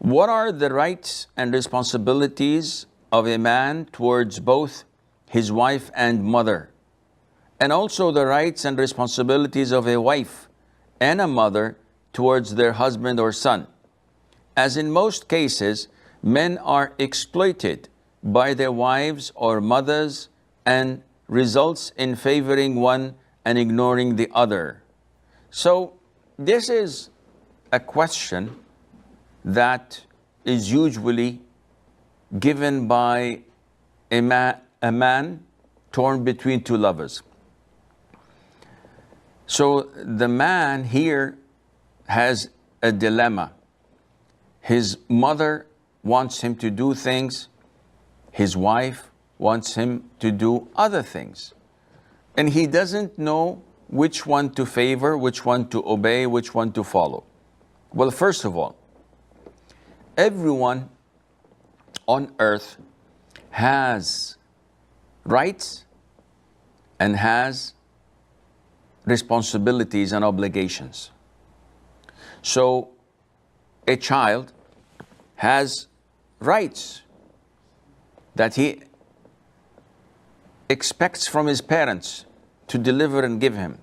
What are the rights and responsibilities of a man towards both his wife and mother? And also the rights and responsibilities of a wife and a mother towards their husband or son. As in most cases, men are exploited by their wives or mothers and results in favoring one and ignoring the other. So this is a question that is usually given by a man torn between two lovers. So the man here has a dilemma. His mother wants him to do things, his wife wants him to do other things. And he doesn't know which one to favor, which one to obey, which one to follow. Well, first of all, everyone on earth has rights and has responsibilities and obligations. So a child has rights that he expects from his parents to deliver and give him.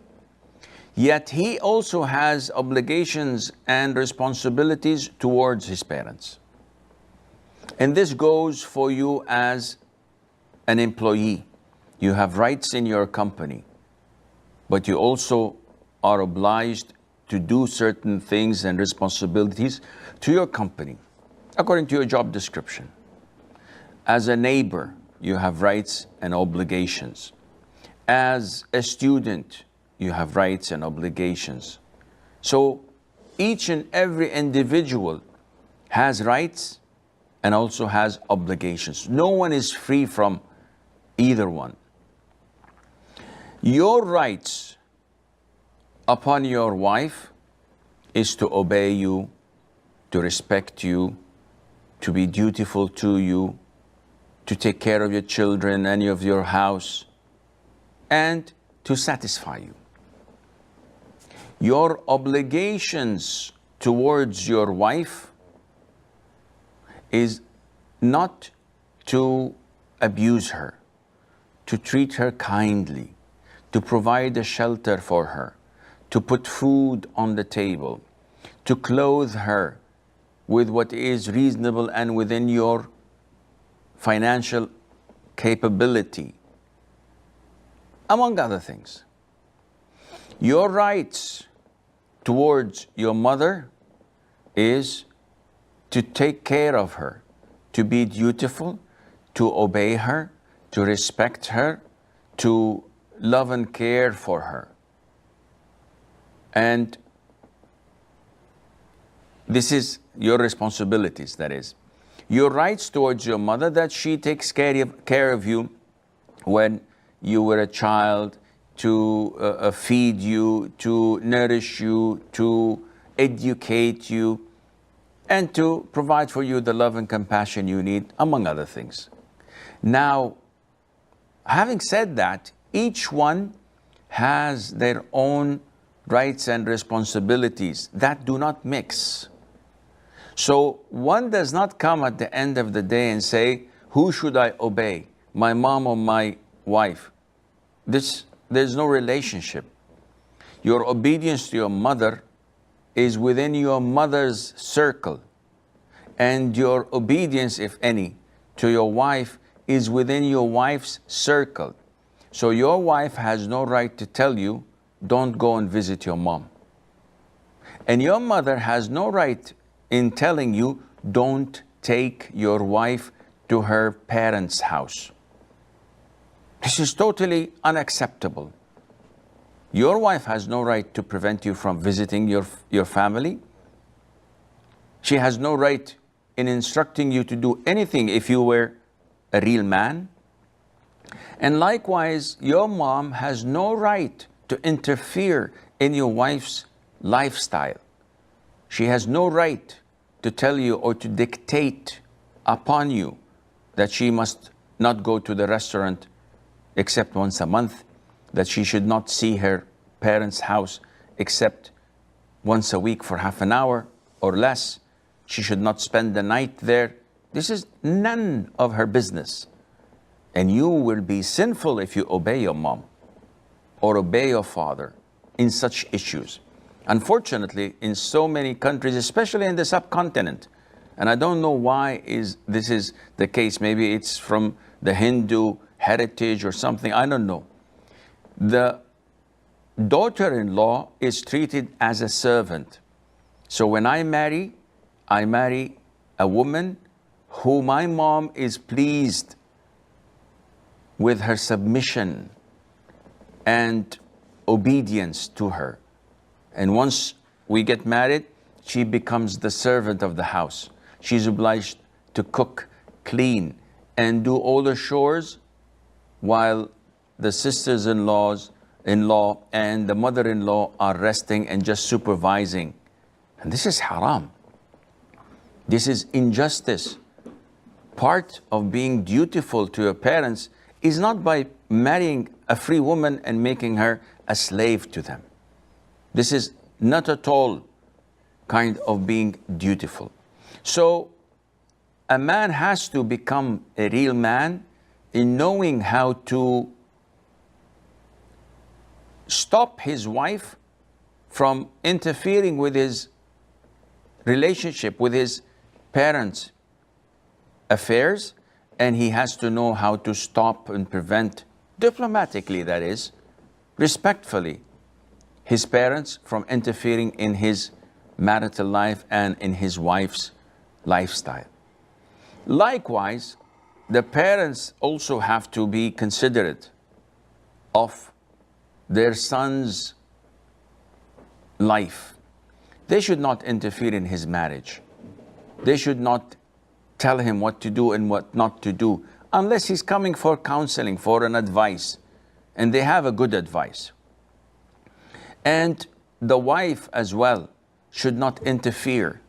Yet he also has obligations and responsibilities towards his parents. And this goes for you as an employee. You have rights in your company, but you also are obliged to do certain things and responsibilities to your company, according to your job description. As a neighbor, you have rights and obligations. As a student, you have rights and obligations. So each and every individual has rights and also has obligations. No one is free from either one. Your rights upon your wife is to obey you, to respect you, to be dutiful to you, to take care of your children and of your house, and to satisfy you. Your obligations towards your wife is not to abuse her, to treat her kindly, to provide a shelter for her, to put food on the table, to clothe her with what is reasonable and within your financial capability, among other things. Your rights towards your mother is to take care of her, to be dutiful, to obey her, to respect her, to love and care for her. And this is your responsibilities, that is. Your rights towards your mother, that she takes care of you when you were a child, to feed you, to nourish you, to educate you, and to provide for you the love and compassion you need, among other things. Now, having said that, each one has their own rights and responsibilities that do not mix. So one does not come at the end of the day and say, who should I obey, my mom or my wife? There's no relationship. Your obedience to your mother is within your mother's circle, and your obedience, if any, to your wife is within your wife's circle. So your wife has no right to tell you, don't go and visit your mom. And your mother has no right in telling you, don't take your wife to her parents' house. This is totally unacceptable. Your wife has no right to prevent you from visiting your family. She has no right in instructing you to do anything if you were a real man. And likewise, your mom has no right to interfere in your wife's lifestyle. She has no right to tell you or to dictate upon you that she must not go to the restaurant except once a month, that she should not see her parents' house except once a week for half an hour or less. she should not spend the night there. This is none of her business. And you will be sinful if you obey your mom or obey your father in such issues. Unfortunately, in so many countries, especially in the subcontinent, and I don't know why this is the case. Maybe it's from the Hindu heritage or something, I don't know. The daughter-in-law is treated as a servant. So when I marry a woman who my mom is pleased with her submission and obedience to her. And once we get married, she becomes the servant of the house. She's obliged to cook, clean, and do all the chores while the sisters-in-law and the mother-in-law are resting and just supervising. And this is haram. This is injustice. Part of being dutiful to your parents is not by marrying a free woman and making her a slave to them. This is not at all kind of being dutiful. So a man has to become a real man in knowing how to stop his wife from interfering with his relationship with his parents' affairs, and he has to know how to stop and prevent, diplomatically that is, respectfully, his parents from interfering in his marital life and in his wife's lifestyle. Likewise, the parents also have to be considerate of their son's life. They should not interfere in his marriage. They should not tell him what to do and what not to do, unless he's coming for counseling, for an advice, and they have a good advice. And the wife as well should not interfere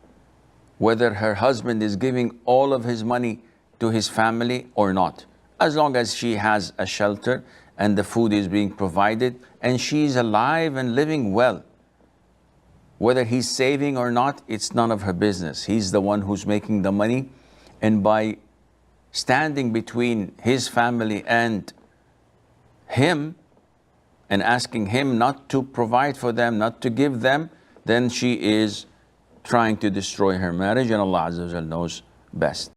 whether her husband is giving all of his money to his family or not, as long as she has a shelter and the food is being provided and she's alive and living well. Whether he's saving or not, it's none of her business. He's the one who's making the money, and by standing between his family and him and asking him not to provide for them, not to give them, then she is trying to destroy her marriage, and Allah Azza wa Jal knows best.